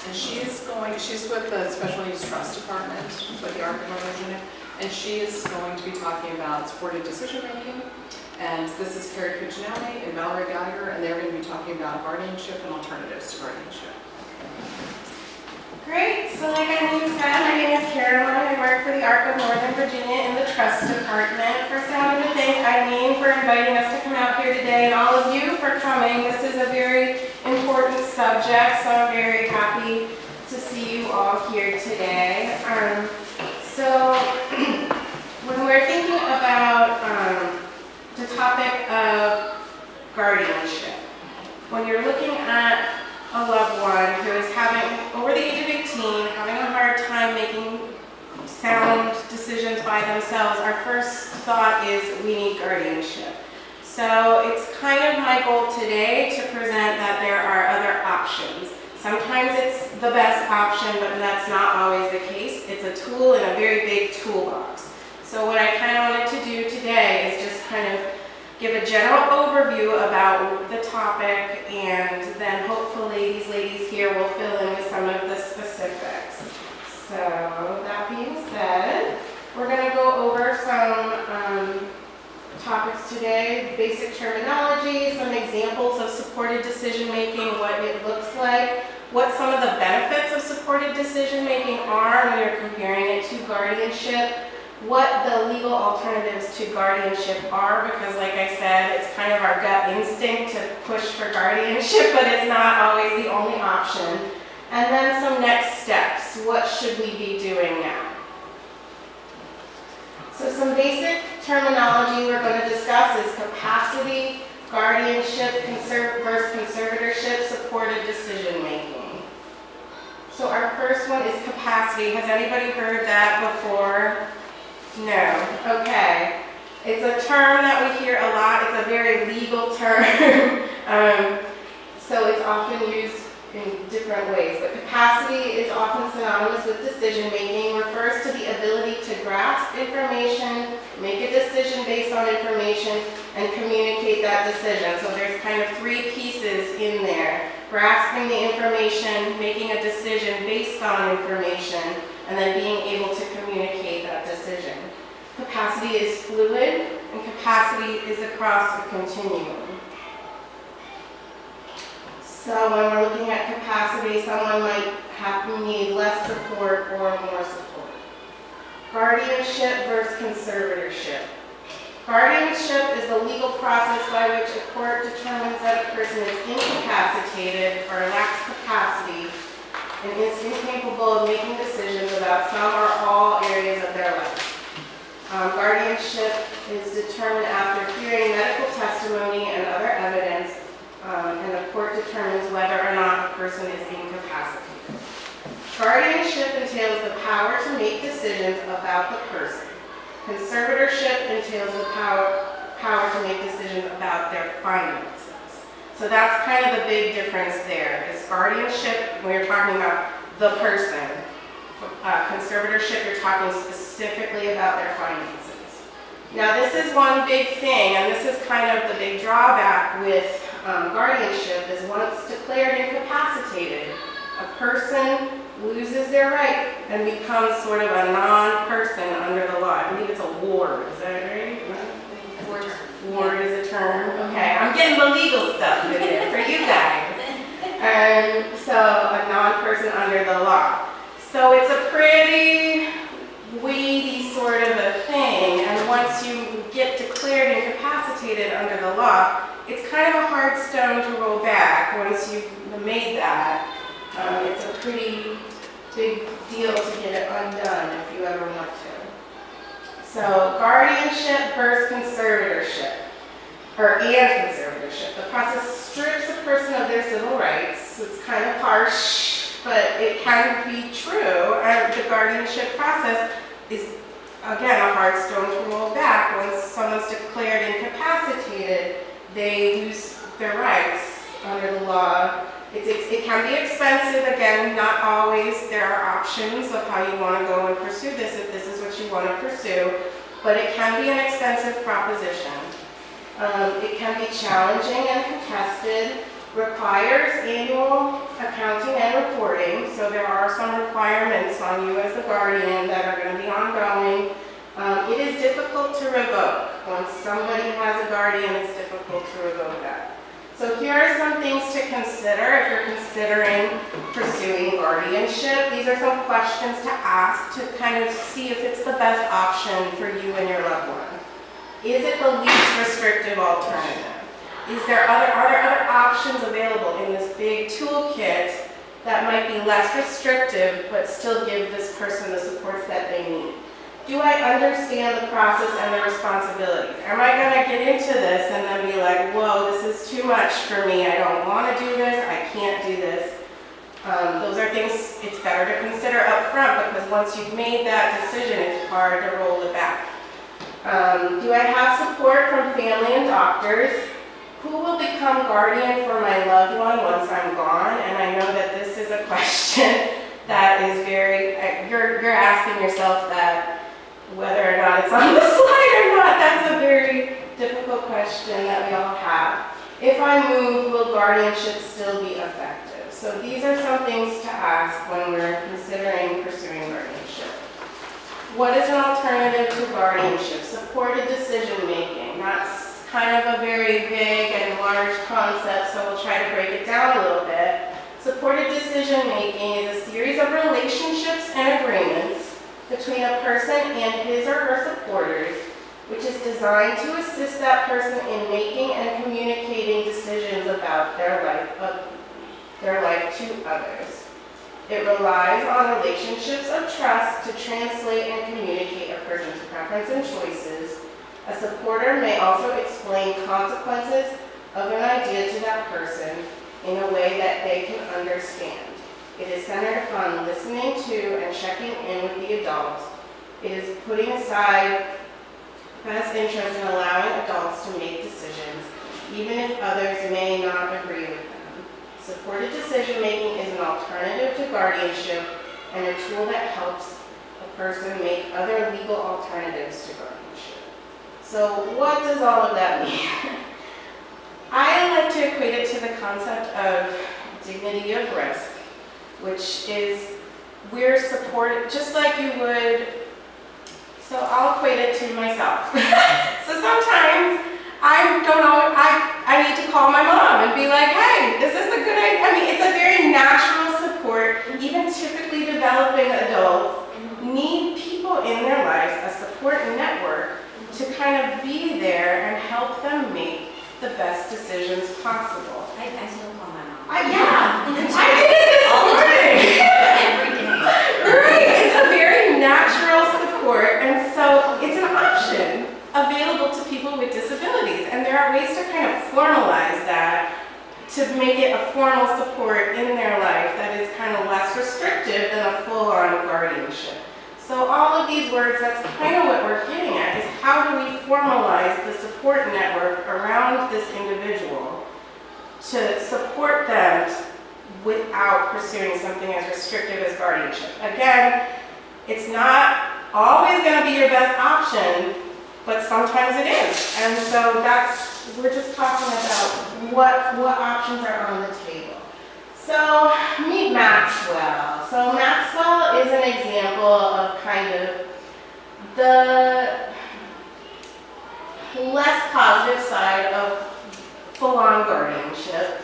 and she's with the Special Needs Trust Department with the ARC in Northern Virginia, and she is going to be talking about supported decision making. And this is Cary, Cucinelli, and Valerie, Geiger, and they're going to be talking about guardianship and alternatives to guardianship. Great. So like Eileen said, my name is Caroline. I work for the ARC of Northern Virginia in the Trust Department. First, I wanted to thank Eileen for inviting us to come out here today, and all of you for coming. This is a very important subject, so I'm very happy to see you all here today. So when we're thinking about the topic of guardianship, when you're looking at a loved one who is over the age of 18, having a hard time making sound decisions by themselves, our first thought is we need guardianship. So it's kind of my goal today to present that there are other options. Sometimes it's the best option, but that's not always the case. It's a tool in a very big toolbox. So what I kind of wanted to do today is just kind of give a general overview about the topic, and then hopefully these ladies here will fill in with some of the specifics. So that being said, we're going to go over some topics today, basic terminology, some examples of supported decision making, what it looks like, what some of the benefits of supported decision making are when you're comparing it to guardianship, what the legal alternatives to guardianship are, because like I said, it's kind of our gut instinct to push for guardianship, but it's not always the only option. And then some next steps. What should we be doing now? So some basic terminology we're going to discuss is capacity, guardianship, versus conservatorship, supported decision making. So our first one is capacity. Has anybody heard that before? No. Okay. It's a term that we hear a lot. It's a very legal term. So it's often used in different ways. But capacity is often synonymous with decision making, refers to the ability to grasp information, make a decision based on information, and communicate that decision. So there's kind of three pieces in there. Grasping the information, making a decision based on information, and then being able to communicate that decision. Capacity is fluid, and capacity is across a continuum. So when we're looking at capacity, someone might need less support or more support. Guardianship versus conservatorship. Guardianship is the legal process by which a court determines that a person is incapacitated or lacks capacity and is incapable of making decisions about some or all areas of their life. Guardianship is determined after hearing medical testimony and other evidence, and the court determines whether or not a person is incapacitated. Guardianship entails the power to make decisions about the person. Conservatorship entails the power to make decisions about their finances. So that's kind of the big difference there. Is guardianship, when you're talking about the person. Conservatorship, you're talking specifically about their finances. Now this is one big thing, and this is kind of the big drawback with guardianship, is once declared incapacitated, a person loses their right and becomes sort of a non-person under the law. I believe it's a ward, is that right? Ward is a term. Okay, I'm getting the legal stuff in there for you guys. And so a non-person under the law. So it's a pretty weighty sort of a thing, and once you get declared incapacitated under the law, it's kind of a hard stone to roll back once you've made that. It's a pretty big deal to get it undone if you ever want to. So guardianship versus conservatorship, and conservatorship. The process strips a person of their civil rights. It's kind of harsh, but it can be true. And the guardianship process is, again, a hard stone to roll back. Once someone's declared incapacitated, they lose their rights under the law. It can be expensive. Again, not always. There are options of how you want to go and pursue this if this is what you want to pursue, but it can be an expensive proposition. It can be challenging and contested, requires annual accounting and reporting, so so there are some requirements on you as the guardian that are going to be ongoing. It is difficult to revoke. Once somebody has a guardian, it's difficult to revoke that. So here are some things to consider if you're considering pursuing guardianship. These are some questions to ask to kind of see if it's the best option for you and your loved one. Is it the least restrictive alternative? Are there other options available in this big toolkit that might be less restrictive but still give this person the supports that they need? Do I understand the process and the responsibilities? Am I going to get into this and then be like, whoa, this is too much for me. I don't want to do this. I can't do this. Those are things it's better to consider up front, because once you've made that decision, it's hard to roll it back. Do I have support from family and doctors? Who will become guardian for my loved one once I'm gone? And I know that this is a question that is very, you're asking yourself that whether or not it's on the slide or not. That's a very difficult question that we all have. If I move, will guardianship still be effective? So these are some things to ask when we're considering pursuing guardianship. What is an alternative to guardianship? Supported decision making. That's kind of a very big and large concept, so we'll try to break it down a little bit. Supported decision making is a series of relationships and agreements between a person and his or her supporters, which is designed to assist that person in making and communicating decisions about their life to others. It relies on relationships of trust to translate and communicate a person's preference and choices. A supporter may also explain consequences of an idea to that person in a way that they can understand. It is centered upon listening to and checking in with the adult. It is putting aside best interest in allowing adults to make decisions, even if others may not agree with them. Supported decision making is an alternative to guardianship and a tool that helps a person make other legal alternatives to guardianship. So what does all of that mean? I like to equate it to the concept of dignity of risk, which is we're supported just like you would. So I'll equate it to myself. So sometimes I don't know, I need to call my mom and be like, hey, is this a good idea? I mean, it's a very natural support. Even typically developing adults need people in their lives, a support network, to kind of be there and help them make the best decisions possible. I still call my mom. Yeah, I did it this morning. Every day. Right, it's a very natural support, and so it's an option available to people with disabilities, and there are ways to kind of formalize that to make it a formal support in their life that is kind of less restrictive than a full-on guardianship. So all of these words, that's kind of what we're getting at, is how do we formalize the support network around this individual to support them without pursuing something as restrictive as guardianship. Again, it's not always going to be your best option, but sometimes it is. And so we're just talking about what options are on the table. So meet Maxwell. So Maxwell is an example of kind of the less positive side of full-on guardianship.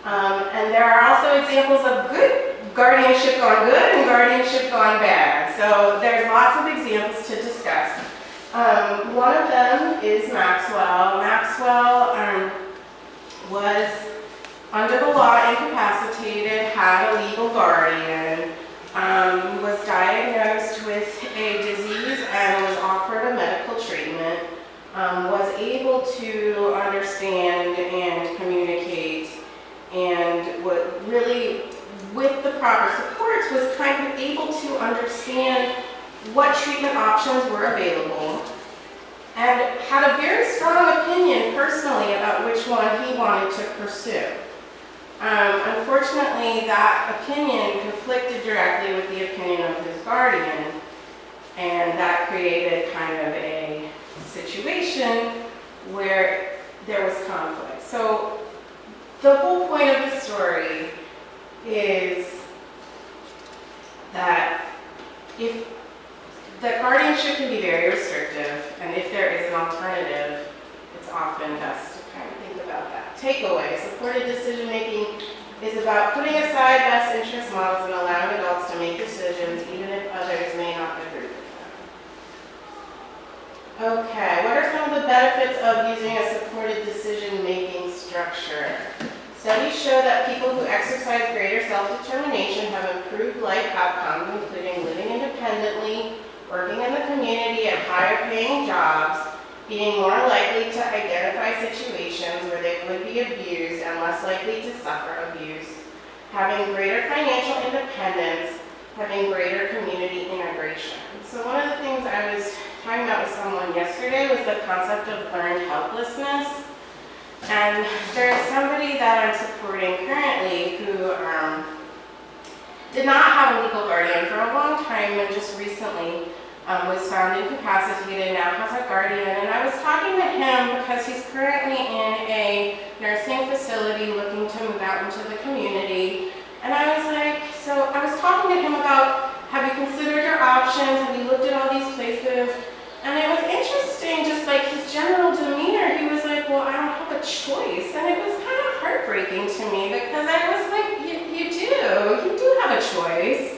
And there are also examples of good guardianship gone good and guardianship gone bad. So there's lots of examples to discuss. One of them is Maxwell. Maxwell was under the law incapacitated, had a legal guardian, was diagnosed with a disease and was offered a medical treatment, was able to understand and communicate, and what really, with the proper supports, was kind of able to understand what treatment options were available, and had a very strong opinion personally about which one he wanted to pursue. Unfortunately, that opinion conflicted directly with the opinion of his guardian, and that created kind of a situation where there was conflict. So the whole point of the story is if the guardianship can be very restrictive, and if there is an alternative, it's often best to kind of think about that. Takeaway, supported decision-making is about putting aside best interest models and allowing adults to make decisions even if others may not agree with them. Okay, what are some of the benefits of using a supported decision-making structure? Studies show that people who exercise greater self-determination have improved life outcomes, including living independently, working in the community at higher-paying jobs, being more likely to identify situations where they would be abused and less likely to suffer abuse, having greater financial independence, having greater community integration. So one of the things I was talking about with someone yesterday was the concept of learned helplessness. And there is somebody that I'm supporting currently who did not have a legal guardian for a long time and just recently was found incapacitated, now has a guardian. And I was talking to him because he's currently in a nursing facility looking to move out into the community. And I was like, so I was talking to him about, have you considered your options? Have you looked at all these places? And it was interesting, just like his general demeanor, he was like, well, I don't have a choice. And it was kind of heartbreaking to me because I was like, you do have a choice.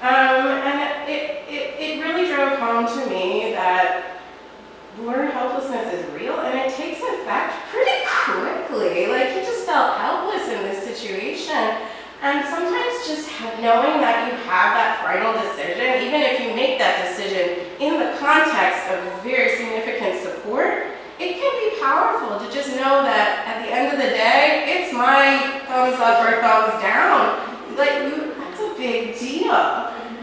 And it really drove home to me that learned helplessness is real and it takes effect pretty quickly. Like he just felt helpless in this situation. And sometimes just knowing that you have that final decision, even if you make that decision in the context of very significant support, it can be powerful to just know that at the end of the day, it's my thumbs up or thumbs down. Like, that's a big deal.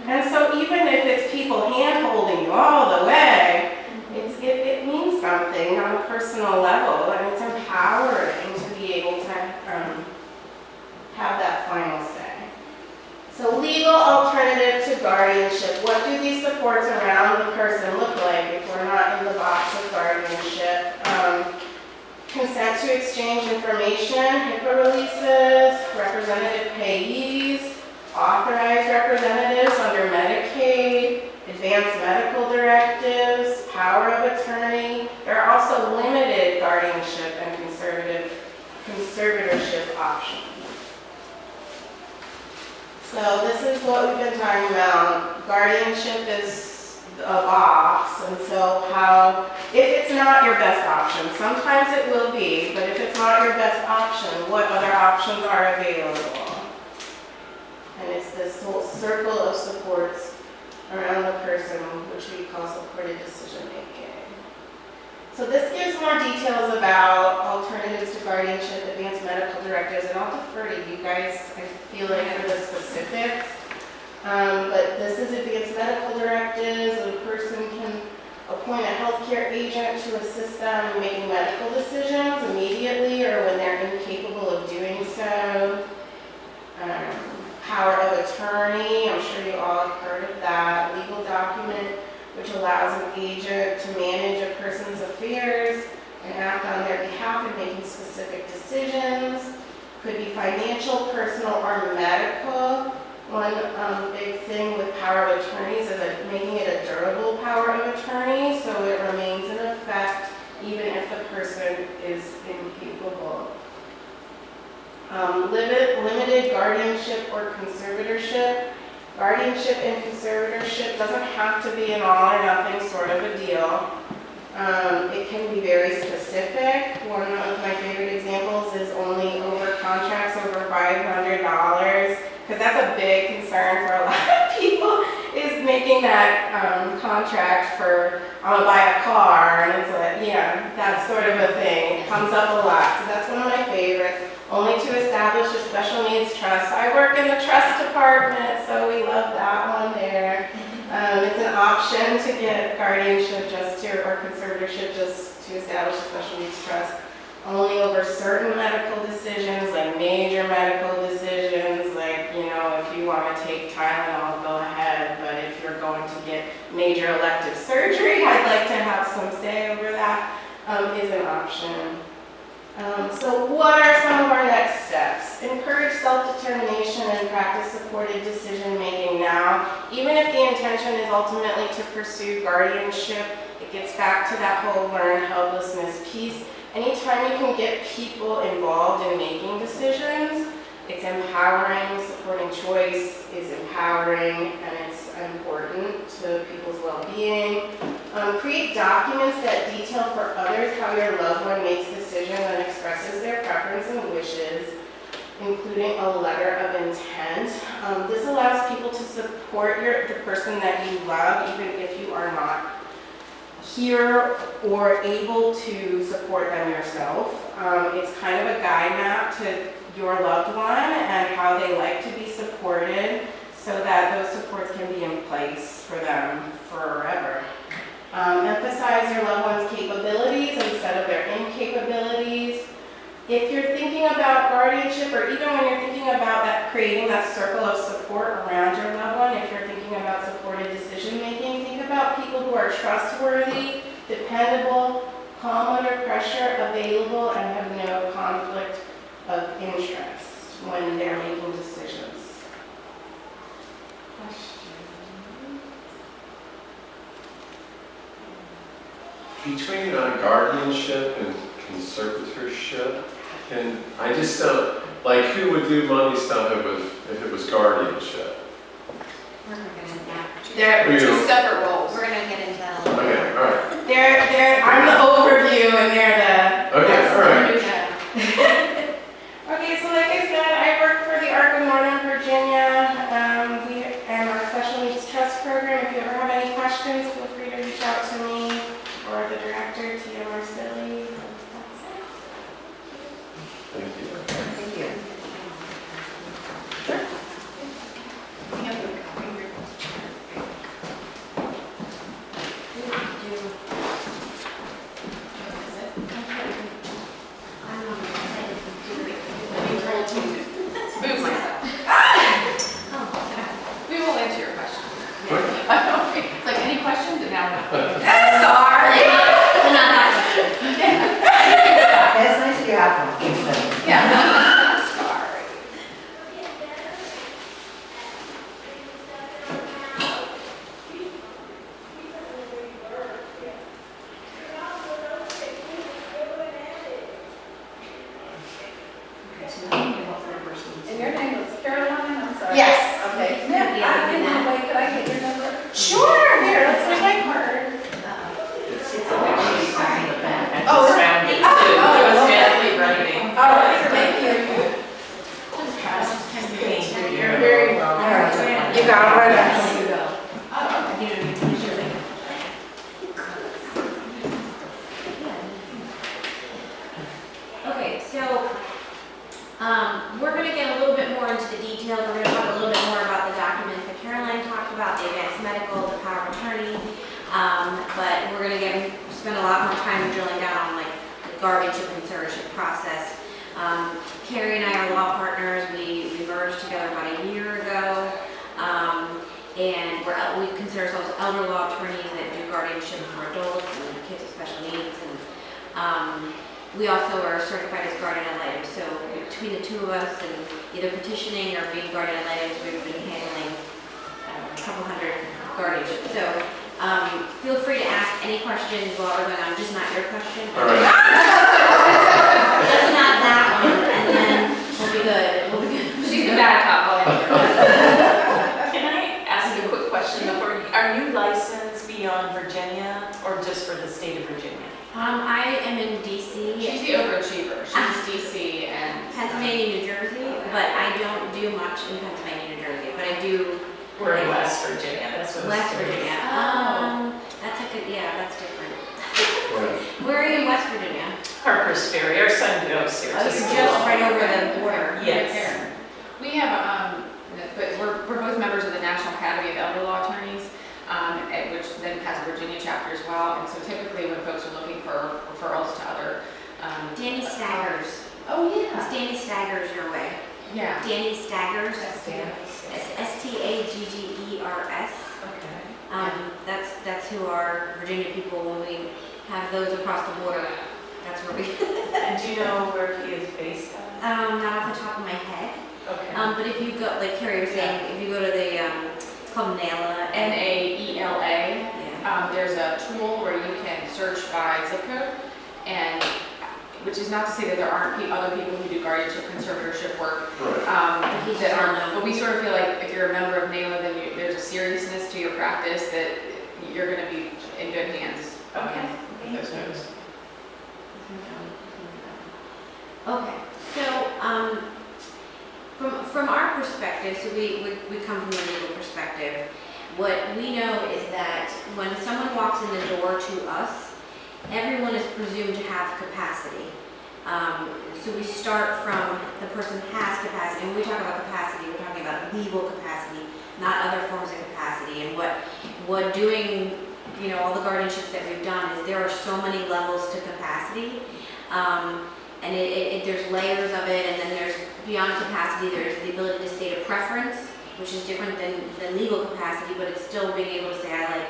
And so even if it's people hand-holding you all the way, it means something on a personal level, and it's empowering to be able to have that final say. So legal alternative to guardianship. What do these supports around the person look like if we're not in the box of guardianship? Consent to exchange information, HIPAA releases, representative payees, authorized representatives under Medicaid, advanced medical directives, power of attorney. There are also limited guardianship and conservatorship options. So this is what we've been talking about. Guardianship is a box, and so if it's not your best option, sometimes it will be, but if it's not your best option, what other options are available? And it's this whole circle of supports around the person, which we call supported decision making. So this gives more details about alternatives to guardianship, advanced medical directives, and I'll defer to you guys, I feel like, for the specifics. But this is advanced medical directives. A person can appoint a healthcare agent to assist them in making medical decisions immediately or when they're incapable of doing so. Power of attorney, I'm sure you all have heard of that. Legal document which allows an agent to manage a person's affairs and act on their behalf in making specific decisions. Could be financial, personal, or medical. One big thing with power of attorneys is making it a durable power of attorney, so it remains in effect even if the person is incapable. Limited guardianship or conservatorship. Guardianship and conservatorship doesn't have to be an all or nothing sort of a deal. It can be very specific. One of my favorite examples is only over contracts over $500, because that's a big concern for a lot of people, is making that contract for, I want to buy a car, and it's like, that sort of a thing. It comes up a lot, so that's one of my favorites. Only to establish a special needs trust. I work in the trust department, so we love that one there. It's an option to get guardianship or conservatorship just to establish a special needs trust. Only over certain medical decisions, like major medical decisions, like, if you want to take Tylenol, go ahead. But if you're going to get major elective surgery, I'd like to have some say over that, is an option. So what are some of our next steps? Encourage self-determination and practice supported decision-making now. Even if the intention is ultimately to pursue guardianship, it gets back to that whole learned helplessness piece. Anytime you can get people involved in making decisions, it's empowering. Supporting choice is empowering, and it's important to people's well-being. Create documents that detail for others how your loved one makes decisions and expresses their preference and wishes, including a letter of intent. This allows people to support the person that you love, even if you are not here or able to support them yourself. It's kind of a guide map to your loved one and how they like to be supported, so that those supports can be in place for them forever. Emphasize your loved one's capabilities instead of their incapabilities. If you're thinking about guardianship, or even when you're thinking about creating that circle of support around your loved one, if you're thinking about supported decision making, think about people who are trustworthy, dependable, calm under pressure, available, and have no conflict of interest when they're making decisions. Between guardianship and conservatorship, and I just don't, like, who would do money stuff if it was guardianship? We're gonna get into that. They're You know. two separate roles. We're gonna get into that a little Okay, bit. all right. I'm the overview and they're the... Okay, all right. Okay, so like I said, I work for the ARC of Northern Virginia. We and our special needs trust program. If you ever have any questions, feel free to reach out to me or the director, Tia Marcelli. That's it. Thank you. Thank you. Move myself. We will answer your question. It's like, any questions? And now we're not. Sorry. Well, not that It's nice you have one. Yeah. Sorry. And your name was Caroline? I'm sorry. Yes. Okay. Yeah, In that way, could I get your number? Sure. Here, let's make my card. It's actually on the back. I Oh, just found it. It was Valerie writing. All right. Thank you. You're very welcome. You got it right now. Okay, so we're going to get a little bit more into the details. We're going to talk a little bit more about the documents that Caroline talked about, the advanced medical, the power of attorney. But we're going to spend a lot more time drilling down on like the guardianship and conservatorship process. Cary and I are law partners. We merged together about a year ago. And we consider ourselves elder law attorneys that do guardianship for adults and kids with special needs. And we also are certified as guardian ad litem. So between the two of us and either petitioning or being guardian ad litems, we've been handling a couple hundred guardianships. So feel free to ask any questions while we're going on, just not your question. All right. Just not that one, and then we'll be good. We'll be good. She's the bad cop. I'll answer her. Can I ask a quick question before, are you licensed beyond Virginia or just for the state of Virginia? I am in DC, She's the overachiever. She's DC and Pennsylvania, New Jersey, but I don't do much in Pennsylvania, New Jersey, but I do We're in West Virginia, that's what I was West curious. Virginia. Oh. That's a good, yeah, that's different. Right. Where are you in West Virginia? Harper's Ferry, our son goes here Oh, to you're school. just right over the border. Yes. we have, but we're both members of the National Academy of Elder Law Attorneys, which then has a Virginia chapter as well. And so typically when folks are looking for referrals to other, Danny Staggers. oh It's Danny Staggers your way. yeah. Danny Staggers. Danny. Staggers. Okay. That's who our Virginia people, when we have those across the border, That's where we, And do you know where he is based at? not off the top of my head. Okay. But if you go, like Cary was saying, if you go to the, it's called NAELA. NAELA. Yeah. There's a tool where you can search by zip code, and, which is not to say that there aren't other people who do guardianship, conservatorship work, Right. that aren't, but we sort of feel like if you're a member of NAELA, then there's a seriousness to your practice that you're gonna be in good hands. Okay. With those folks. Okay, so, from our perspective, so we come from a legal perspective, what we know is that when someone walks in the door to us, everyone is presumed to have capacity. So we start from the person has capacity, and when we talk about capacity, we're talking about legal capacity, not other forms of capacity. And what doing, you know, all the guardianships that we've done is there are so many levels to capacity. And there's layers of it, and then there's beyond capacity, there's the ability to state a preference, which is different than legal capacity, but it's still being able to say, I like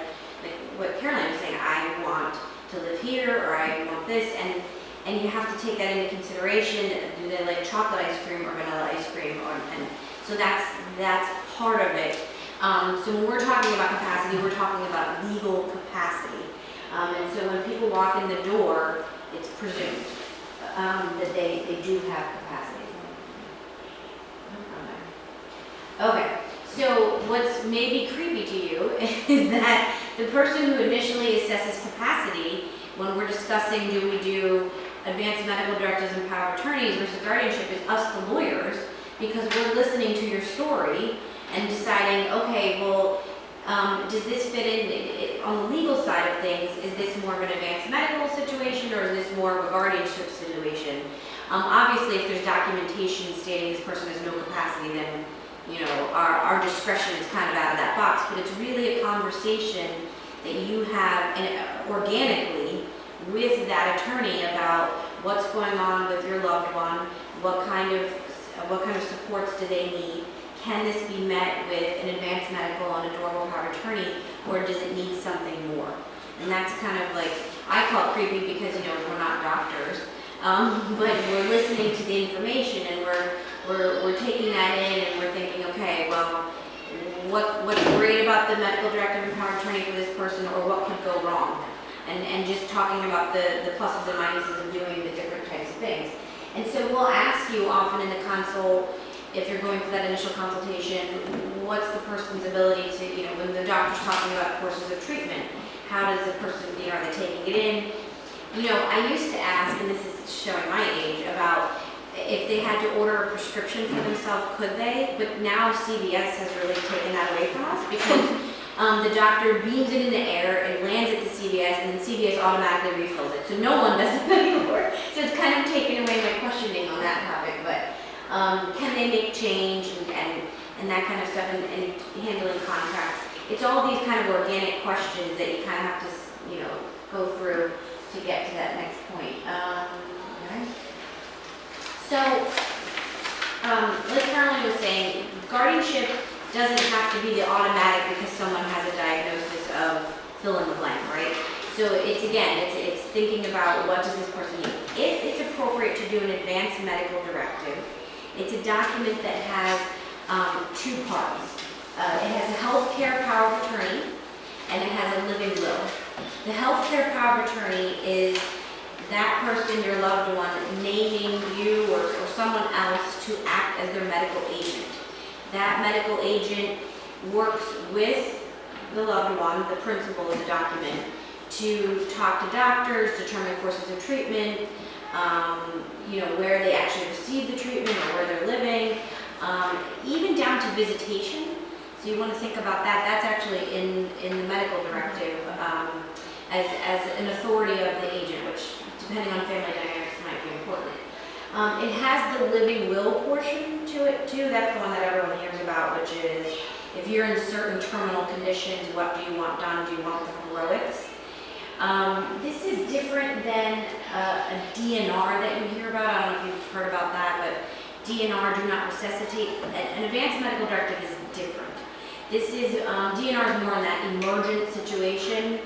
what Caroline was saying, I want to live here, or I want this, and you have to take that into consideration. Do they like chocolate ice cream or vanilla ice cream? And so that's part of it. So when we're talking about capacity, we're talking about legal capacity. And so when people walk in the door, it's presumed that they do have capacity. Okay, so what's maybe creepy to you is that the person who initially assesses capacity, when we're discussing do we do advanced medical directives and power of attorneys versus guardianship, is us, the lawyers, because we're listening to your story and deciding, okay, well, does this fit in on the legal side of things? Is this more of an advanced medical situation, or is this more of a guardianship situation? Obviously, if there's documentation stating this person has no capacity, then you know our discretion is kind of out of that box. But it's really a conversation that you have organically with that attorney about what's going on with your loved one, what kind of supports do they need. Can this be met with an advanced medical and a durable power of attorney, or does it need something more? And that's kind of like, I call it creepy because, you know, we're not doctors, but we're listening to the information and we're taking that in and we're thinking, okay, well, what's great about the medical directive and power of attorney for this person, or what could go wrong? And just talking about the pluses and minuses of doing the different types of things. And so we'll ask you often in the consult, if you're going for that initial consultation, what's the person's ability to, you know, when the doctor's talking about courses of treatment, how does the person, you know, are they taking it in? You know, I used to ask, and this is showing my age, about if they had to order a prescription for themselves, could they? But now CVS has really taken that away from us, because the doctor beams it in the air, it lands at the CVS, and then CVS automatically refills it. So no one does it anymore. So it's kind of taken away my questioning on that topic, but can they make change and that kind of stuff, and handling contracts. It's all these kind of organic questions that you kind of have to, you know, go through to get to that next point. Okay. So, like Caroline was saying, guardianship doesn't have to be the automatic because someone has a diagnosis of fill in the blank, right? So it's thinking about what does this person need. If it's appropriate to do an advanced medical directive, it's a document that has two parts. It has a healthcare power of attorney, and it has a living will. The healthcare power of attorney is that person, your loved one, naming you or someone else to act as their medical agent. That medical agent works with the loved one, the principal of the document, to talk to doctors, determine courses of treatment, you know, where they actually receive the treatment or where they're living, even down to visitation. So you want to think about that. That's actually in the medical directive as an authority of the agent, which depending on family dynamics might be important. It has the living will portion to it too. That's the one that everyone hears about, which is if you're in certain terminal conditions, what do you want done? Do you want the heroics? This is different than a DNR that you hear about. I don't know if you've heard about that, but DNR, do not resuscitate. An advanced medical directive is different. This is, DNR is more in that emergent situation.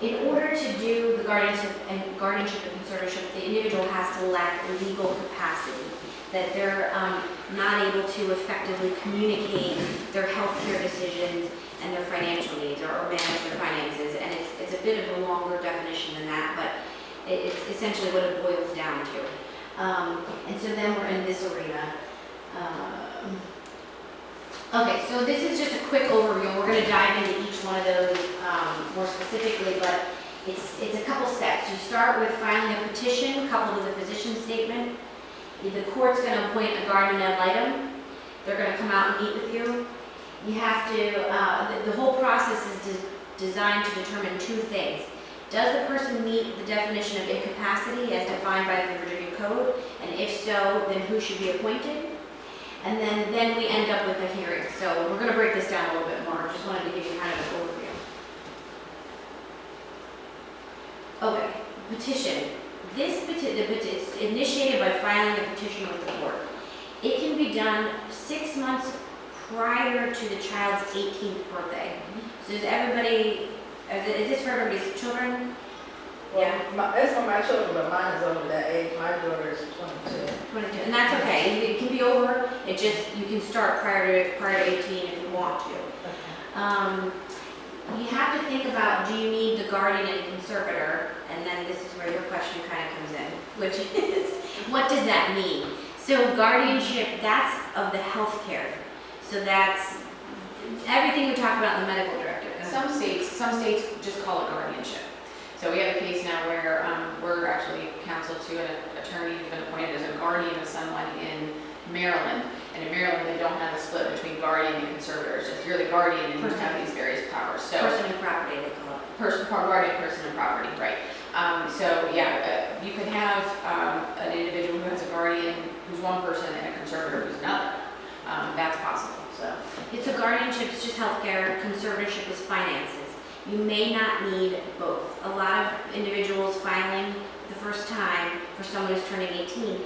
In order to do the guardianship and conservatorship, the individual has to lack legal capacity, that they're not able to effectively communicate their healthcare decisions and their financial needs, or manage their finances. And it's a bit of a longer definition than that, but it's essentially what it boils down to. And so then we're in this arena. Okay, so this is just a quick overview. We're going to dive into each one of those more specifically, but it's a couple steps. You start with filing a petition coupled with a physician statement. The court's going to appoint a guardian ad litem. They're going to come out and meet with you. You have to, the whole process is designed to determine two things. Does the person meet the definition of incapacity as defined by the Virginia Code? And if so, then who should be appointed? And then we end up with a hearing. So we're going to break this down a little bit more. Just wanted to give you kind of an overview. Okay, petition. It's initiated by filing a petition with the court. It can be done 6 months prior to the child's 18th birthday. So is everybody, is this for everybody's children? Well, it's for my children, but mine is over that age. My daughter is 22. 22, and that's okay. It can be over. It just, you can start prior to 18 if you want to. You have to think about, do you need the guardian and conservator? And then this is where your question kind of comes in, which is, what does that mean? So guardianship, that's of the healthcare. So that's everything we talked about in the medical directive. Some states just call it guardianship. So we have a case now where we're actually counsel to an attorney who's been appointed as a guardian of someone in Maryland. And in Maryland, they don't have a split between guardian and conservator. It's just you're the guardian and you have these various powers. So person and property, they call it. Guardian, person, and property, right. You could have an individual who has a guardian who's one person and a conservator who's another. That's possible. So It's a guardianship, it's just healthcare. Conservatorship is finances. You may not need both. A lot of individuals filing the first time for someone who's turning 18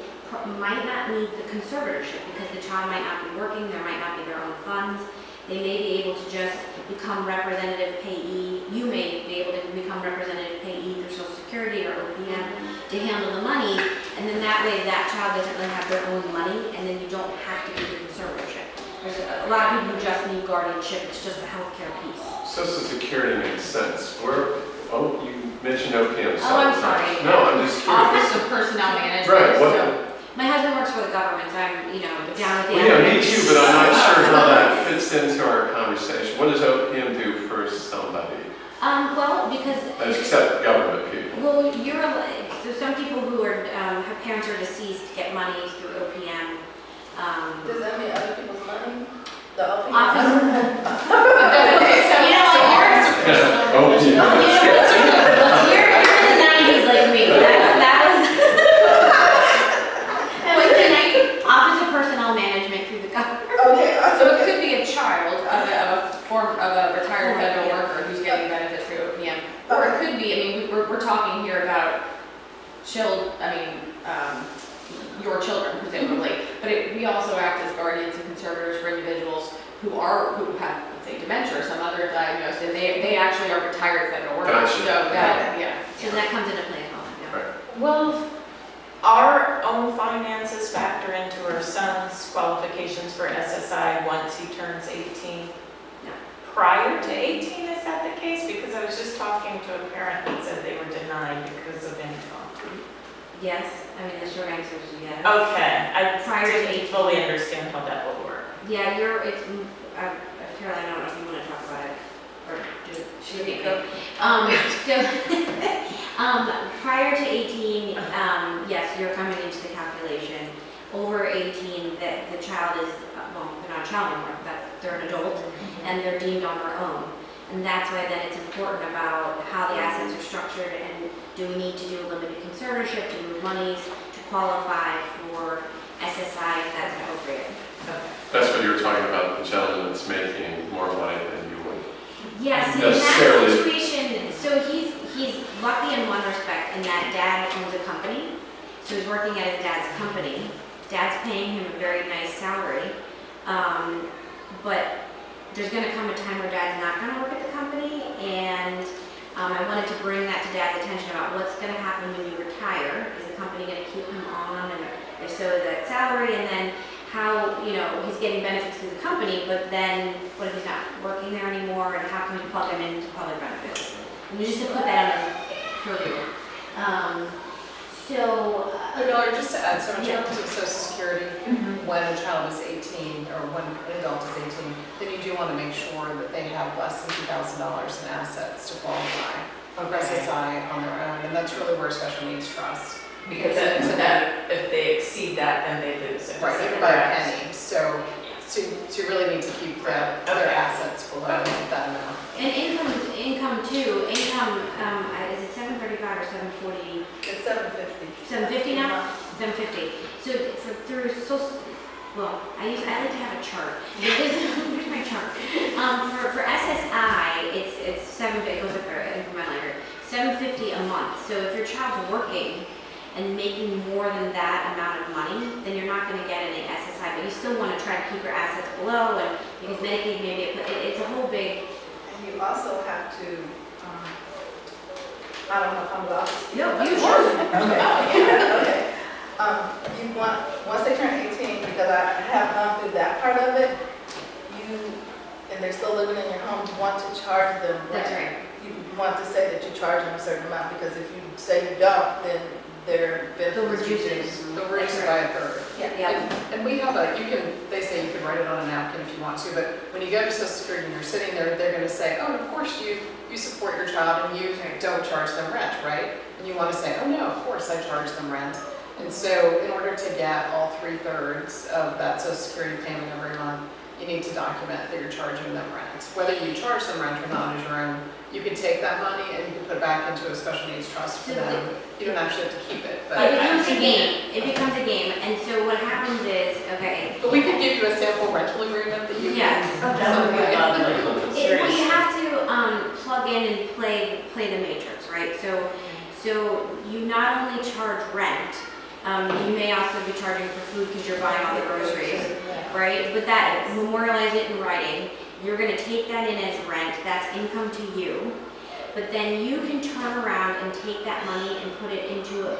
might not need the conservatorship because the child might not be working, there might not be their own funds. They may be able to just become representative payee. You may be able to become representative payee through Social Security or OPM to handle the money, and then that way that child doesn't really have their own money, and then you don't have to do the conservatorship. There's a lot of people who just need guardianship, it's just the healthcare piece. Social Security makes sense. You mentioned OPM. Oh, I'm sorry. No, I'm just curious. Office of Personnel Management. Right, So My husband works for the government, so I'm, down at the Well, end. yeah, me too, but I'm not sure how that fits into our conversation. What does OPM do for somebody? Well, because. Except government people. Well, so some people who are, have parents who are deceased get money through OPM. Does that mean other people's money? The OPM? Office. Oh, You're in the 90s like me. That was. Office of Personnel Management through the government. Okay. So it could be a child of a retired federal worker who's getting benefits through OPM. Or it could be, we're talking here about your children presumably, but we also act as guardians and conservators for individuals who have, let's say, dementia or some other diagnosis, and they actually are retired federal workers. Gotcha. So that, yeah. So that comes into play as well. Yeah. Right. Will our own finances factor into our son's qualifications for SSI once he turns 18? No. Prior to 18, is that the case? Because I was just talking to a parent that said they were denied because of income. Yes, the short answer is yes. Okay, I Prior to didn't 18. fully understand how that would work. Yeah, Caroline, I don't know if you want to talk about it, or do it. Should we go? Prior to 18, yes, you're coming into the calculation. Over 18, the child is, they're not a child anymore, they're an adult, and they're deemed on their own. And that's why then it's important about how the assets are structured, and do we need to do a limited conservatorship to move monies to qualify for SSI if that's appropriate. That's what you were talking about, the gentleman that's making more money than you would. Yes, in Necessarily. that situation, so he's lucky in one respect in that dad owns a company, so he's working at his dad's company. Dad's paying him a very nice salary, but there's gonna come a time where dad's not gonna work at the company, and I wanted to bring that to dad's attention about what's gonna happen when you retire. Is the company gonna keep him on, and if so, is that salary, and then how, you know, he's getting benefits through the company, but then what if he's not working there anymore, and how can we plug him into public benefits? And just to put that on his purview. Or just to add, so in Yeah. terms of Social Security, when a child is 18, or when an adult is 18, then you do want to make sure that they have less than $2,000 in assets to qualify for SSI on their own, and that's really where special needs trust. Because if they exceed that, then they lose it. Right, even by a penny, so you really need to keep their assets below that amount. And income too, is it 735 or 740? It's 750. 750 now? 750. So through social, well, I like to have a chart. Here's my chart. For SSI, it's 750, it goes up there incrementally here, 750 a month. So if your child's working and making more than that amount of money, then you're not gonna get any SSI, but you still wanna try to keep your assets below, and because Medicaid maybe, it's a whole big, And you also have to, I don't know if I'm allowed to speak. no, you sure. Okay. You want, once they turn 18, because I have gone through that part of it, and they're still living in your home, you want to charge them rent. That's right. You want to say that you charge them a certain amount, because if you say you don't, then their They'll benefits reduce it. reduce. They'll reduce it by a third. Yeah. And we have they say you can write it on a napkin if you want to, but when you go to Social Security and you're sitting there, they're gonna say, oh, of course you support your child and you don't charge them rent, right? And you wanna say, oh no, of course I charge them rent. And so in order to get all 3/3 of that Social Security payment every month, you need to document that you're charging them rent. Whether you charge them rent or not is your own. You can take that money and you can put it back into a special needs trust for them. You don't actually have to keep it, but. It becomes a game, and so what happens is, okay. But we could give you a sample rental agreement that you can. Yes. That would be lovely. Well, you have to plug in and play the matrix, right? So you not only charge rent, you may also be charging for food because you're buying all the groceries, right? But that, memorialize it in writing. You're gonna take that in as rent, that's income to you. But then you can turn around and take that money and put it into a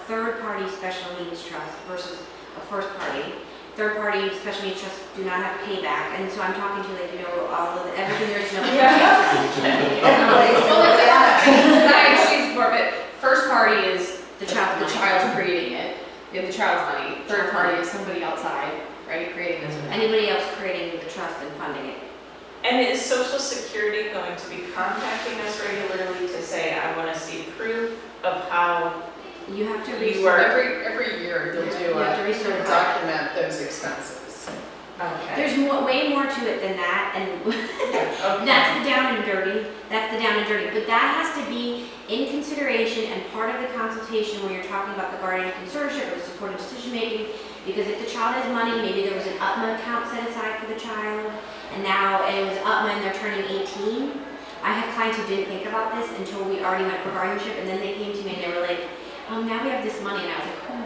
third-party special needs trust versus a first-party. Third-party special needs trusts do not have payback, and so I'm talking to like, all of everything there's no. Well, it's actually support, but first party is the child's creating it, you have the child's money. Third party is somebody outside, right, creating this. Anybody else creating the trust and funding it. And is Social Security going to be contacting us regularly to say, I want to see proof of how You have to you research. are? Every year they'll do You have to research. document those expenses. Okay. There's way more to it than that, and Okay. that's the down and dirty. But that has to be in consideration and part of the consultation when you're talking about the guardian conservatorship or the supported decision making. Because if the child has money, maybe there was an UTMA account set aside for the child, and now it was UTMA and they're turning 18. I had clients who didn't think about this until we already went for guardianship, and then they came to me and they were like, now we have this money, and I was like, oh.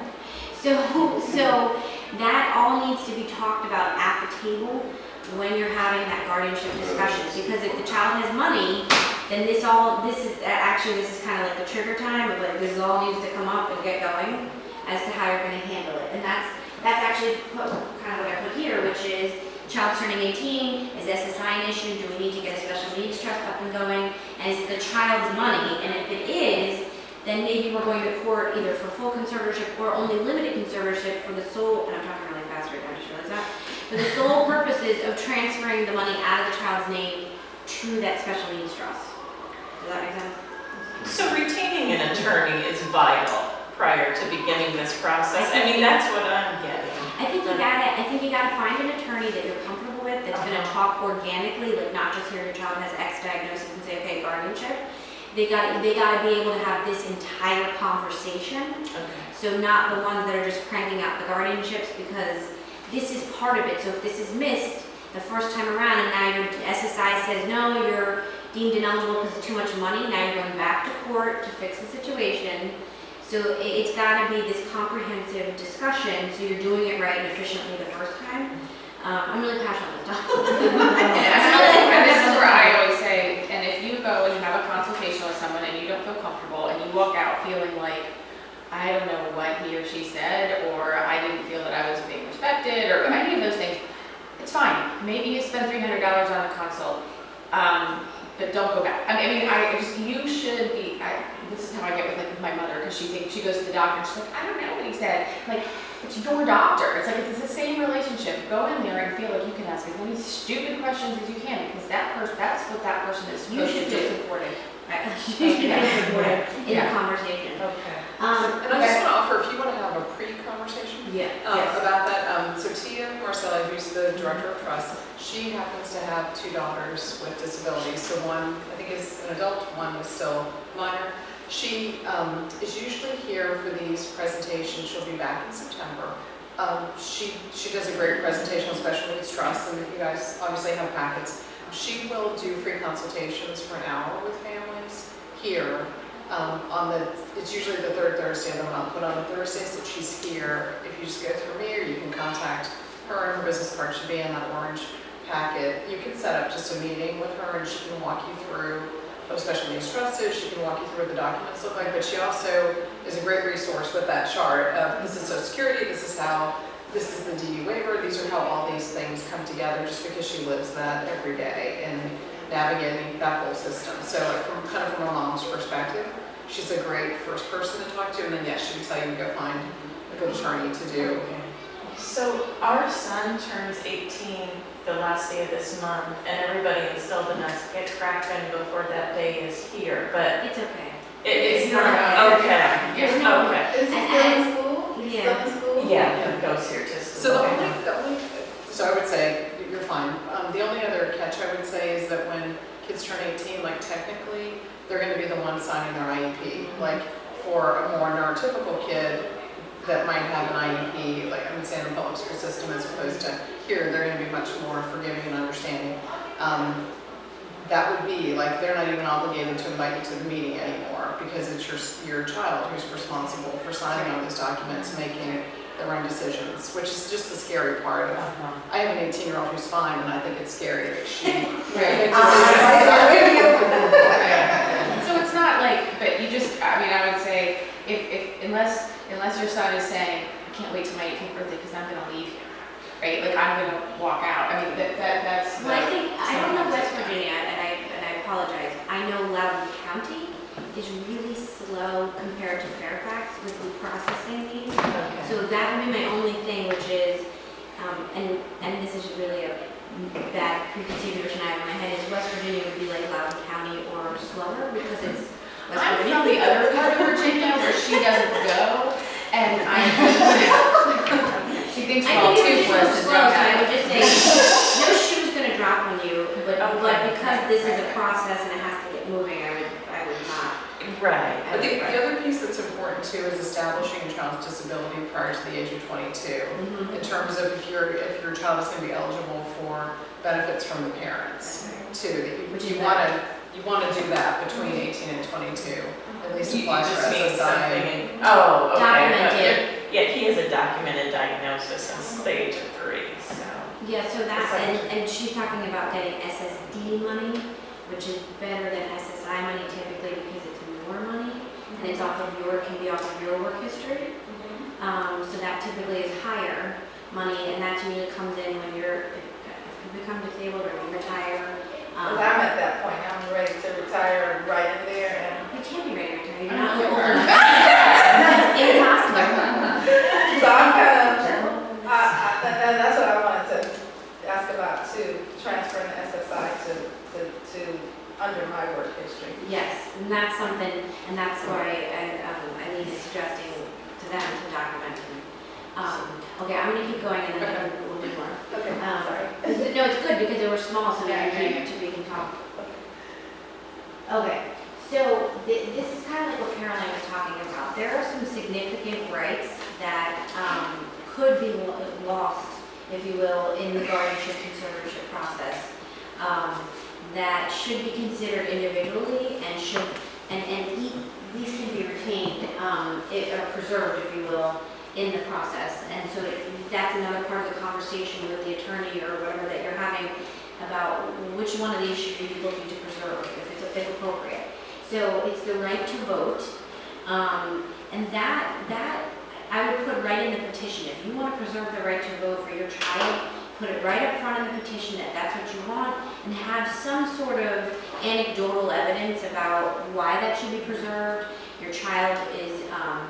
So that all needs to be talked about at the table when you're having that guardianship discussion. Because if the child has money, then this is kind of like the trigger time of like, this all needs to come up and get going as to how you're going to handle it. And that's actually kind of what I put here, which is child turning 18, is SSI an issue? Do we need to get a special needs trust up and going? And is it the child's money? And if it is, then maybe we're going to court either for full conservatorship or only limited conservatorship for the sole, and I'm talking really fast right now, I just realized that, for the sole purposes of transferring the money out of the child's name to that special needs trust. Does that make sense? So retaining an attorney is vital prior to beginning this process. I mean, that's what I'm getting. I think you gotta find an attorney that you're comfortable with, that's gonna talk organically, like not just hear your child has X diagnosis and say, okay, guardianship. They gotta be able to have this entire conversation. Okay. So not the ones that are just cranking out the guardianships, because this is part of it. So if this is missed the first time around and now your SSI says, no, you're deemed ineligible because of too much money, now you're going back to court to fix the situation. So it's gotta be this comprehensive discussion, so you're doing it right and efficiently the first time. I'm really passionate about this And this is where I always say, and if you go and you have a consultation with someone and you don't feel comfortable and you walk out feeling like, I don't know what he or she said, or I didn't feel that I was being respected, or any of those things, it's fine. Maybe you spend $300 on a consult, but don't go back. You should be, this is how I get with my mother, because she goes to the doctor and she's like, I don't know what he said. Like, it's your doctor. It's like, it's the same relationship. Go in there and feel like you can ask as many stupid questions as you can, because that's what that person is You supposed should to feel do. supported. You should feel supported in the conversation. Okay. And I just want to offer, if you want to have a pre-conversation Yes. about that, so Tia Marcelli, who's the director of trust, she happens to have 2 daughters with disabilities. So one, I think, is an adult, one is still minor. She is usually here for these presentations. She'll be back in September. She does a great presentation on special needs trust, and you guys obviously have packets. She will do free consultations for an hour with families here. It's usually the 3rd Thursday of the month, but on the Thursdays that she's here, if you just go through me or you can contact her, and her business card should be in that orange packet. You can set up just a meeting with her and she can walk you through what special needs trust is. She can walk you through what the documents look like, but she also is a great resource with that chart of this is Social Security, this is the DU waiver, these are how all these things come together, just because she lives that every day and navigating that whole system. So from a mom's perspective, she's a great first person to talk to, and then yes, she can tell you to go find a good attorney to do. So our son turns 18 the last day of this month, and everybody instilled in us, get cracking before that day is here, but It's okay. it's not not, okay. okay, There's no- okay. Is he still in school? He's Yeah. still in school? Yeah, he goes here just. So so I would say, you're fine. The only other catch I would say is that when kids turn 18, like technically, they're gonna be the ones signing their IEP. Like for a more neurotypical kid that might have an IEP, like I would say in the public school system as opposed to here, they're gonna be much more forgiving and understanding. That would be, like, they're not even obligated to invite you to the meeting anymore because it's your child who's responsible for signing on those documents, making their own decisions, which is just the scary part of, I have an 18-year-old who's fine, and I think it's scary that she. So it's not like, but you just, I would say, unless your son is saying, I can't wait till my 18th birthday because I'm gonna leave here, right? Like, I'm gonna walk out. I mean, that's. Well, I don't know West Virginia, and I apologize. I know Loudoun County is really slow compared to Fairfax with the processing these. So that would be my only thing, which is, and this is really a bad preconceived notion I have in my head, is West Virginia would be like Loudoun County or slower because it's West I'm Virginia. from the other part of Virginia where she doesn't go, and she thinks we're all I think it would toothless be and slow, don't so I have. would just say, no shoe's gonna drop on you, but because this is a process and it has to get moving, I would not. Right. I think the other piece that's important too is establishing a child's disability prior to the age of 22. In terms of if your child is going to be eligible for benefits from the parents too. Which You is want to do that between 18 and 22. At least You apply for just mean something, SSI. oh, okay. Documented. Yeah, he has a documented diagnosis since the age of 3, so. Yeah, so that, and she's talking about getting SSD money, which is better than SSI money typically because it's more money, and it's can be off of your work history. So that typically is higher money, and that usually comes in when if you become disabled or you retire. Because I'm at that point, I'm ready to retire right in there, and You can't be ready to retire, you're not old enough. That's impossible. so I'm kind of, and that's what I wanted to ask about too, transferring the SSI to under my work history. Yes, and that's something, and that's why I needed suggesting to them to document it. Okay, I'm gonna keep going and then we'll do more. Okay, sorry. No, it's good because they were small, so we Yeah, can talk. Okay, so this is kind of like what Caroline was talking about. There are some significant rights that could be lost, if you will, in the guardianship conservatorship process. That should be considered individually and these can be retained, or preserved, if you will, in the process. And so that's another part of the conversation with the attorney or whatever that you're having about which one of these should you be looking to preserve if appropriate. So it's the right to vote, and that I would put right in the petition. If you want to preserve the right to vote for your child, put it right up front in the petition that that's what you want, and have some sort of anecdotal evidence about why that should be preserved. Your child is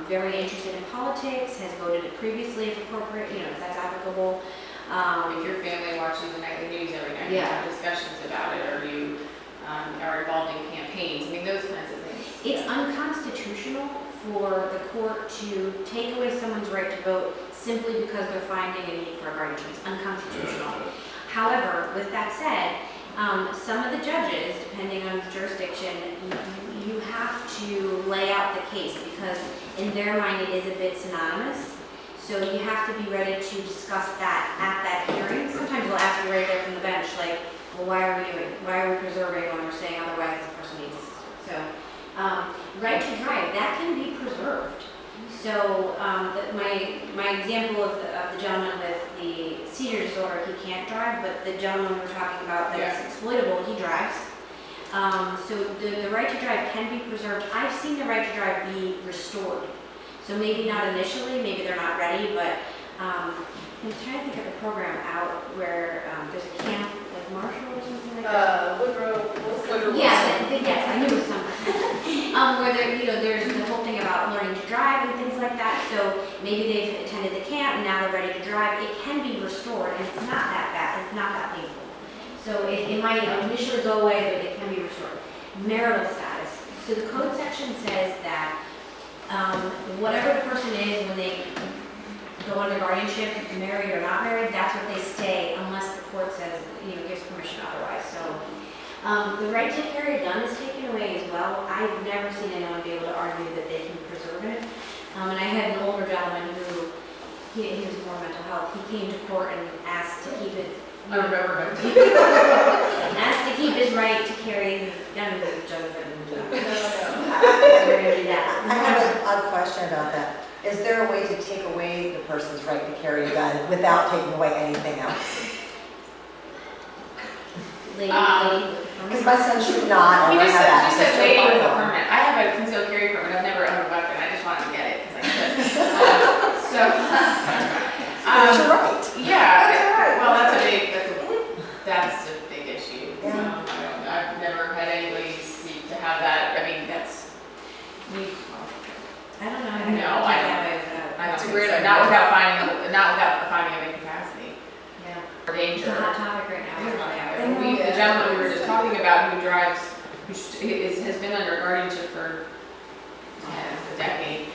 very interested in politics, has voted it previously if appropriate, if that's applicable. If your family watches the nightly news every night, you have discussions about it, or you are involved in campaigns, those kinds of things. It's unconstitutional for the court to take away someone's right to vote simply because they're finding a need for a guardianship. It's unconstitutional. However, with that said, some of the judges, depending on the jurisdiction, you have to lay out the case because in their mind it is a bit synonymous. So you have to be ready to discuss that at that hearing. Sometimes they'll ask you right there from the bench, like, well, why are we preserving when we're saying otherwise this person needs assistance? So, right to drive, that can be preserved. So, my example of the gentleman with the seizure disorder, he can't drive, but the gentleman we're talking about that is exploitable, he drives. So the right to drive can be preserved. I've seen the right to drive be restored. So maybe not initially, maybe they're not ready, but I'm trying to think of a program out where there's a camp like Marshall or something like that. Woodrow Wilson. Yes, I knew it was something. Where there's the whole thing about learning to drive and things like that. So maybe they've attended the camp and now they're ready to drive. It can be restored, and it's not that bad. It's not that painful. So it might initially go away, but it can be restored. Marital status. So the code section says that whatever the person is when they go under guardianship, married or not married, that's what they stay unless the court says, gives permission otherwise. So the right to carry a gun is taken away as well. I've never seen anyone be able to argue that they can preserve it. And I had an older gentleman who, he was more mental health. He came to court and asked to keep it. I remember him. Asked to keep his right to carry his gun with the judge. We're going to do that. I have an odd question about that. Is there a way to take away the person's right to carry a gun without taking away anything else? Because my son should not He ever just have said, access to a waiting with a firearm. permit. I have a concealed carry permit, I've never owned a weapon, I just wanted to get it because I could. But you're right. Yeah, well, that's a big issue. Yeah. I've never had anybody seek to have that, I don't know. No, I don't It's a think great so. idea. Not without finding of incapacity Yeah. or danger. It's a hot topic right now. The gentleman we were just talking about who drives, has been under guardianship for a decade.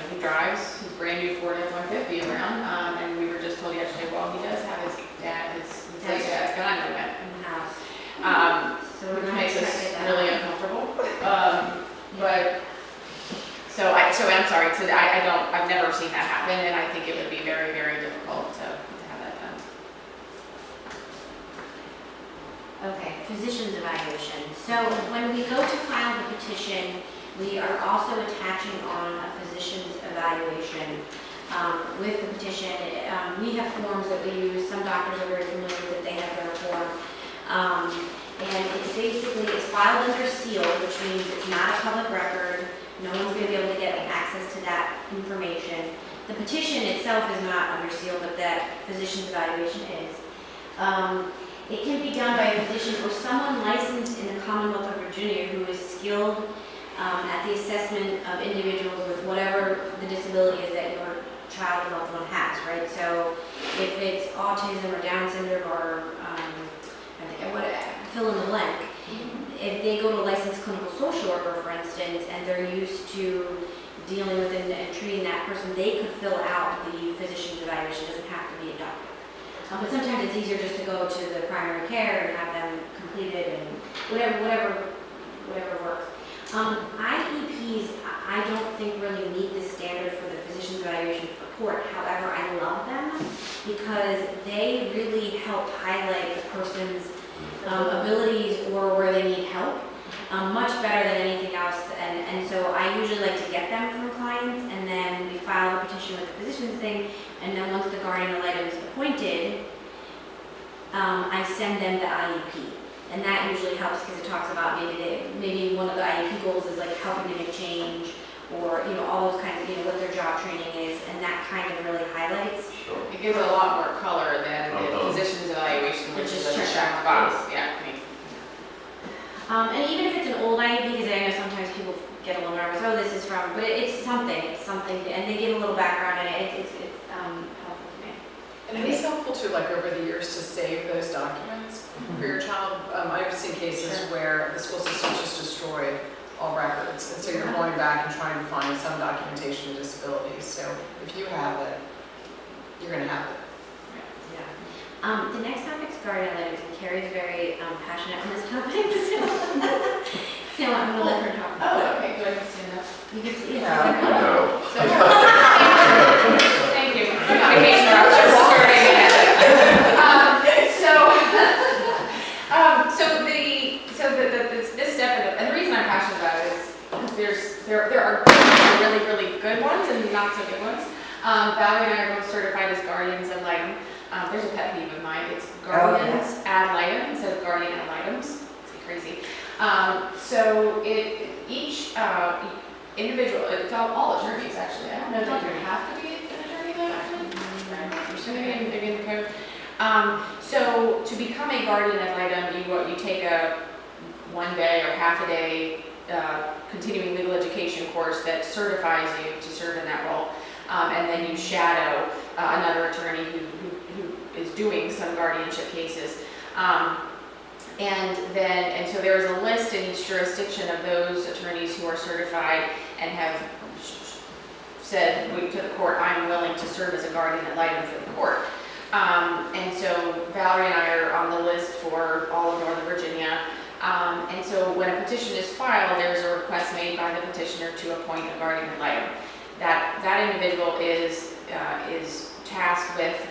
He drives his brand new Ford F-150 around, and we were just told yesterday, well, he does have his dad's gun in it. In the house. So Which we're makes gonna us check it out. really uncomfortable. I'm sorry, I've never seen that happen, and I think it would be very, very difficult to have that done. Okay, physician's evaluation. So when we go to file the petition, we are also attaching on a physician's evaluation with the petition. We have forms that we use. Some doctors are very familiar with it. They have their form. And it's filed under seal, which means it's not a public record. No one's going to be able to get access to that information. The petition itself is not under seal, but that physician's evaluation is. It can be done by a physician or someone licensed in the Commonwealth of Virginia who is skilled at the assessment of individuals with whatever the disability is that your child or loved one has, right? So if it's autism or Down syndrome or fill in the blank, if they go to a licensed clinical social worker, for instance, and they're used to dealing with and treating that person, they could fill out the physician's evaluation. It doesn't have to be a doctor. But sometimes it's easier just to go to the primary care and have them completed and whatever works. IEPs, I don't think really meet the standard for the physician's evaluation for court. However, I love them because they really help highlight the person's abilities or where they need help much better than anything else. And so I usually like to get them from clients, and then we file the petition consultation with the physician's thing, and then once the guardian ad litem is appointed, I send them the IEP. And that usually helps because it talks about maybe one of the IEP goals is like helping to make change, or, you know, all those kinds of, you know, what their job training is, and that kind of really highlights. Sure. It gives a lot more color than the physician's evaluation, which is a check box, yeah. And even if it's an old IEP, because I know sometimes people get a little nervous, oh, this is from, but it's something, and they give a little background in it, it's helpful to me. And it is helpful to, like, over the years, to save those documents for your child. I've seen cases where the school system just destroyed all records, and so you're going back and trying to find some documentation of disabilities. So if you have it, you're going to have it. The next topic is guardian ad litem, and Cary's very passionate on this topic, so I'm gonna let her talk. Oh, okay, do I have to stand up? You can see it. No. So, thank you. Communication officer starting again. This step, and the reason I'm passionate about it is there are really, really good ones and not so good ones. Valerie and I are both certified as guardians ad litem. There's a pet peeve of mine. It's guardians ad litem instead of guardian ad litems. It's crazy. So each individual, it's all attorneys actually. I don't know if you have to be an attorney though, actually. Maybe in the code. So to become a guardian ad litem, you take a 1 day or half a day continuing legal education course that certifies you to serve in that role. And then you shadow another attorney who is doing some guardianship cases. And so there's a list in each jurisdiction of those attorneys who are certified and have said to the court, I'm willing to serve as a guardian ad litem for the court. And so Valerie and I are on the list for all of Northern Virginia. And so when a petition is filed, there's a request made by the petitioner to appoint a guardian ad litem. That individual is tasked with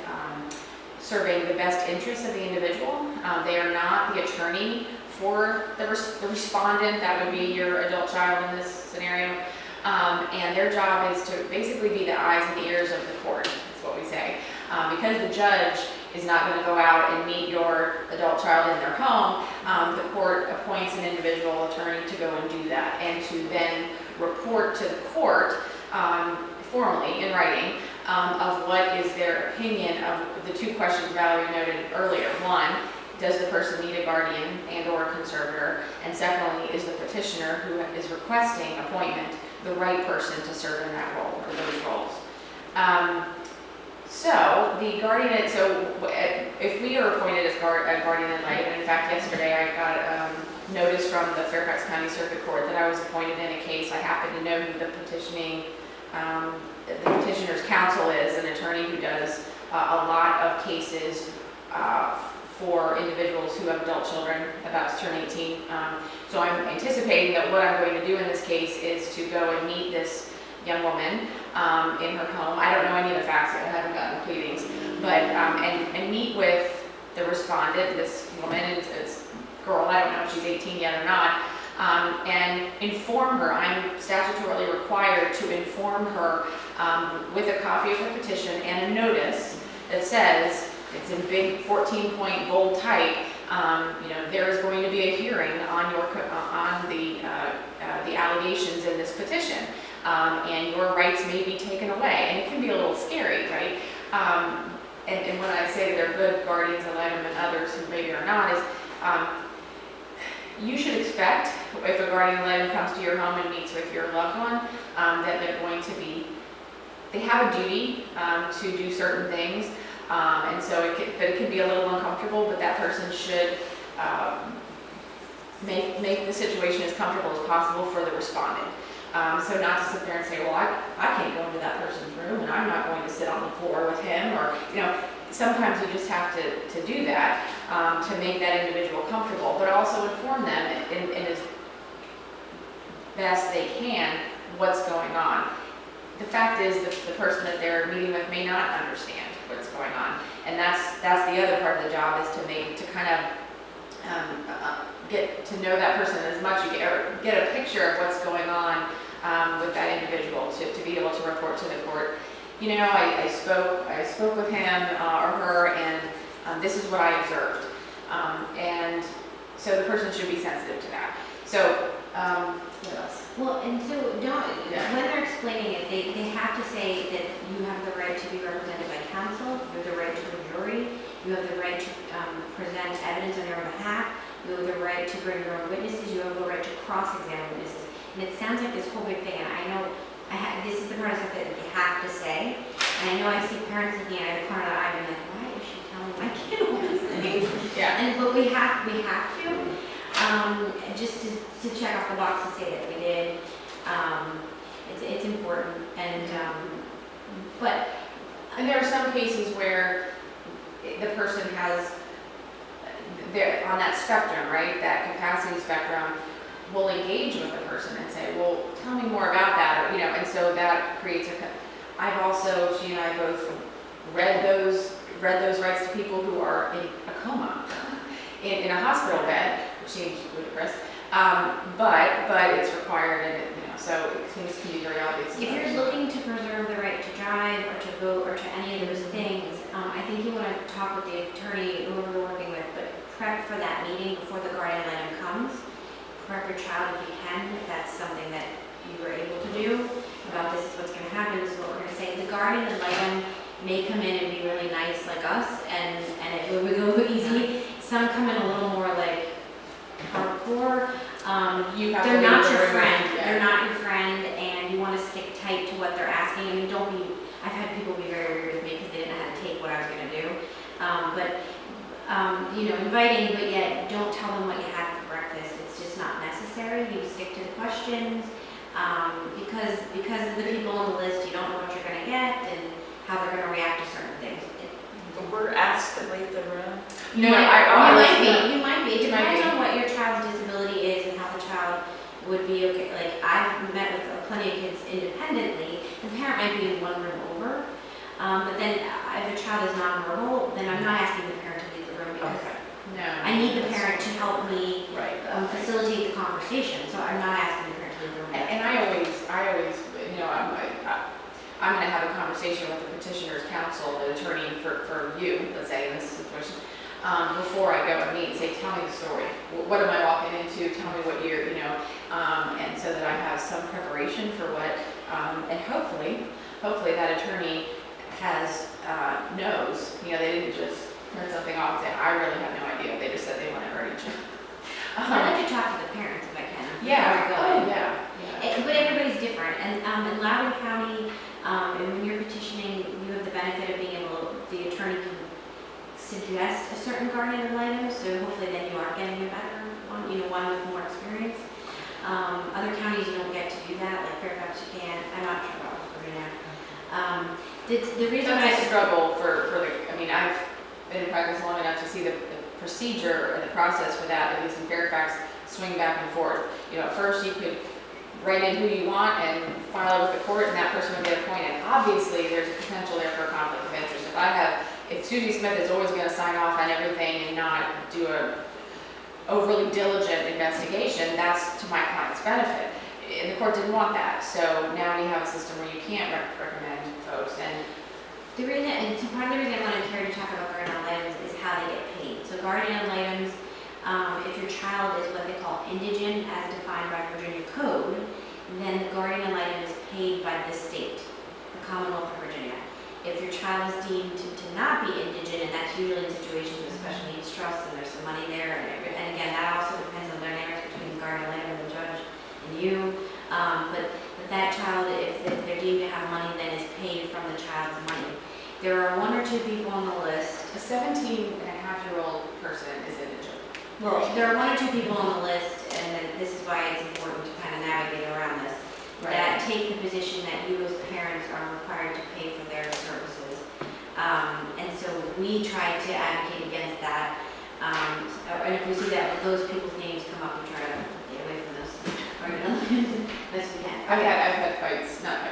serving the best interests of the individual. They are not the attorney for the respondent. That would be your adult child in this scenario. And their job is to basically be the eyes and the ears of the court, is what we say. Because the judge is not going to go out and meet your adult child in their home, the court appoints an individual attorney to go and do that, and to then report to the court formally in writing of what is their opinion of the two questions Valerie noted earlier. One, does the person need a guardian and or a conservator? And secondly, is the petitioner who is requesting appointment the right person to serve in that role or those roles? So the guardian, if we are appointed as a guardian ad litem, and in fact yesterday I got notice from the Fairfax County Circuit Court that I was appointed in a case. I happen to know who the petitioner's counsel is, an attorney who does a lot of cases for individuals who have adult children about to turn 18. So I'm anticipating that what I'm going to do in this case is to go and meet this young woman in her home. I don't know any of the facts yet, I haven't gotten the pleadings, but and meet with the respondent, this woman, and this girl, I don't know if she's 18 yet or not, and inform her. I'm statutorily required to inform her with a copy of her petition and a notice that says, it's in big 14-point bold type, there is going to be a hearing on the allegations in this petition, and your rights may be taken away, and it can be a little scary, right? And when I say they're good guardians ad litem and others who maybe are not, is you should expect, if a guardian ad litem comes to your home and meets with your loved one, that they're going to be, they have a duty to do certain things, and so it can be a little uncomfortable, but that person should make the situation as comfortable as possible for the respondent. So not to sit there and say, well, I can't go into that person's room and I'm not going to sit on the floor with him, or, sometimes you just have to do that to make that individual comfortable, but also inform them in as best they can what's going on. The fact is that the person that they're meeting with may not understand what's going on, and that's the other part of the job, is to kind of get to know that person as much, or get a picture of what's going on with that individual to be able to report to the court. I spoke with him or her, and this is what I observed. And so the person should be sensitive to that. So, what else? Well, and so don't, Yeah. when they're explaining it, they have to say that you have the right to be represented by counsel, you have the right to a jury, you have the right to present evidence on your own behalf, you have the right to bring your own witnesses, you have the right to cross-examine witnesses. And it sounds like this whole big thing, and I know this is the part of stuff that they have to say, and I know I see parents looking at the corner of the eye and like, why is she telling my kid all these things? Yeah. But we have to, just to check off the box to say that we did. It's important, and but And there are some cases where the person has, they're on that spectrum, right, that capacity spectrum, will engage with the person and say, well, tell me more about that, or, and so that creates I've also, she and I both read those rights to people who are in a coma, in a hospital bed, which seems ludicrous, but it's required, and so things can be very obvious. if you're looking to preserve the right to drive or to vote or to any of those things, I think you want to talk with the attorney who we're working with, but prep for that meeting before the guardian ad litem comes. Prep your child if you can, if that's something that you were able to do, about this is what's going to happen, this is what we're going to say. The guardian ad litem may come in and be really nice like us, and it will go easy. Some come in a little more like hardcore. They're not your friend. Yeah. They're not your friend, and you want to stick tight to what they're asking. I mean, don't be. I've had people be very weird with me because they didn't know how to take what I was going to do. Inviting, but yet don't tell them what you had for breakfast. It's just not necessary. You stick to the questions because of the people on the list, you don't know what you're going to get and how they're going to react to certain things. We're asked to leave the room. You might be. It depends on what your child's disability is and how the child would be okay. Like, I've met with plenty of kids independently. The parent might be in one room over, but then if a child is nonverbal, then I'm not asking the parent to leave the room because No. I need the parent to help me Right. facilitate the conversation. So I'm not asking the parent to leave the room. And I always, I'm going to have a conversation with the petitioner's counsel, the attorney for you, let's say, in this situation, before I go and meet and say, tell me the story. What am I walking into? Tell me what you're, and so that I have some preparation for what, and hopefully that attorney knows, they didn't just turn something off and say, I really have no idea. They just said they want to hurt each other. I'd like to talk to the parents if I can. Yeah. before I go in. Yeah. But everybody's different, and in Loudoun County, and when you're petitioning, you have the benefit of being able, the attorney can suggest a certain guardian ad litem, so hopefully then you are getting a better one, one with more experience. Other counties you don't get to do that, like Fairfax you can. I'm not sure about Virginia. The reason That's a I struggle for I've been in practice long enough to see the procedure and the process for that, at least in Fairfax, swing back and forth. At first you could write in who you want and file it with the court, and that person would get appointed. Obviously, there's a potential there for a conflict of interest. If Susie Smith is always going to sign off on everything and not do a overly diligent investigation, that's to my client's benefit. And the court didn't want that, so now we have a system where you can't recommend folks. And part of the reason I wanted Cary to talk about guardian ad litems is how they get paid. So guardian ad litems, if your child is what they call indigent as defined by Virginia code, then the guardian ad litem is paid by the state, the Commonwealth of Virginia. If your child is deemed to not be indigent, and that's usually in situations with special needs trusts and there's some money there, and again, that also depends on the dynamics between the guardian ad litem and the judge and you, but that child, if they're deemed to have money, then is paid from the child's money. There are one or two people on the list. a 17-and-a-half-year-old person is indigent. Well, there are one or two people on the list, and this is why it's important to kind of navigate around this, that take the position that you as parents are required to pay for their services. And so we try to advocate against that. And if we see that those people's names come up, we try to get away from this. Best we can. I've had fights, not fights.